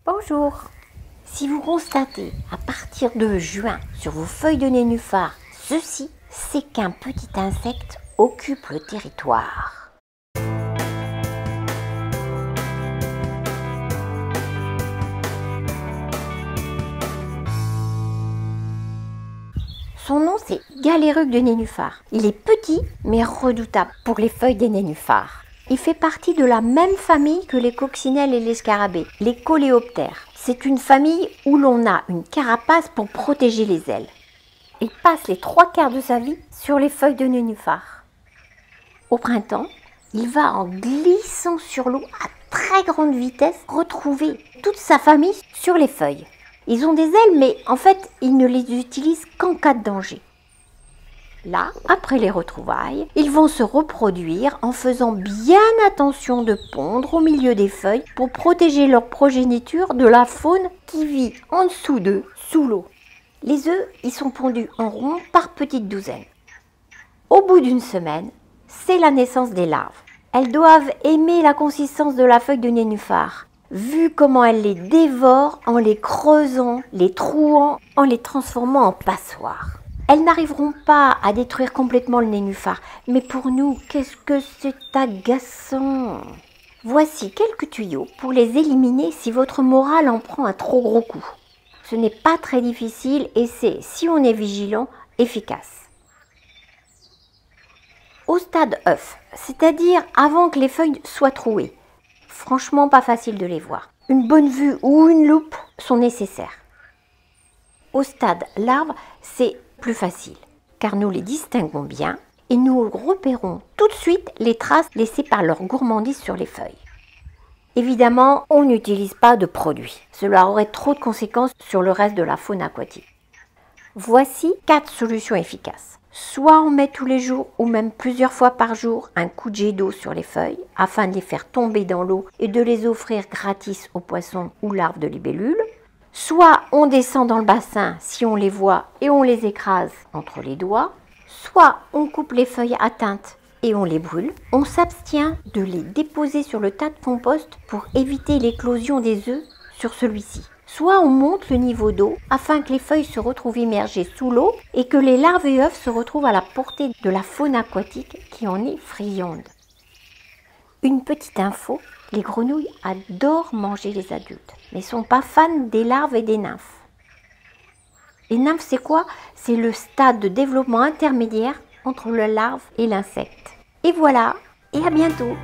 Bonjour. Si vous constatez à partir de juin sur vos feuilles de nénuphar ceci, c'est qu'un petit insecte occupe le territoire. Son nom c'est Galéruc de nénuphar. Il est petit mais redoutable pour les feuilles des nénuphars. Il fait partie de la même famille que les coccinelles et les scarabées, les coléoptères. C'est une famille où l'on a une carapace pour protéger les ailes. Il passe les 3/4 de sa vie sur les feuilles de nénuphar. Au printemps, il va en glissant sur l'eau à très grande vitesse retrouver toute sa famille sur les feuilles. Ils ont des ailes mais en fait ils ne les utilisent qu'en cas de danger. Là, après les retrouvailles, ils vont se reproduire en faisant bien attention de pondre au milieu des feuilles pour protéger leur progéniture de la faune qui vit en dessous d'eux, sous l'eau. Les œufs, ils sont pondus en rond par petites douzaines. Au bout d'une semaine, c'est la naissance des larves. Elles doivent aimer la consistance de la feuille de nénuphar, vu comment elles les dévorent en les creusant, les trouant, en les transformant en passoires. Elles n'arriveront pas à détruire complètement le nénuphar, mais pour nous, qu'est-ce que c'est agaçant! Voici quelques tuyaux pour les éliminer si votre morale en prend un trop gros coup. Ce n'est pas très difficile et c'est, si on est vigilant, efficace. Au stade œuf, c'est-à-dire avant que les feuilles soient trouées, franchement pas facile de les voir. Une bonne vue ou une loupe sont nécessaires. Au stade larve, c'est plus facile, car nous les distinguons bien et nous repérons tout de suite les traces laissées par leur gourmandise sur les feuilles. Évidemment, on n'utilise pas de produits. Cela aurait trop de conséquences sur le reste de la faune aquatique. Voici 4 solutions efficaces. Soit on met tous les jours ou même plusieurs fois par jour un coup de jet d'eau sur les feuilles afin de les faire tomber dans l'eau et de les offrir gratis aux poissons ou larves de libellules. Soit on descend dans le bassin si on les voit et on les écrase entre les doigts. Soit on coupe les feuilles atteintes et on les brûle. On s'abstient de les déposer sur le tas de compost pour éviter l'éclosion des œufs sur celui-ci. Soit on monte le niveau d'eau afin que les feuilles se retrouvent immergées sous l'eau et que les larves et œufs se retrouvent à la portée de la faune aquatique qui en est friande. Une petite info, les grenouilles adorent manger les adultes, mais ne sont pas fans des larves et des nymphes. Les nymphes, c'est quoi? C'est le stade de développement intermédiaire entre la larve et l'insecte. Et voilà, et à bientôt!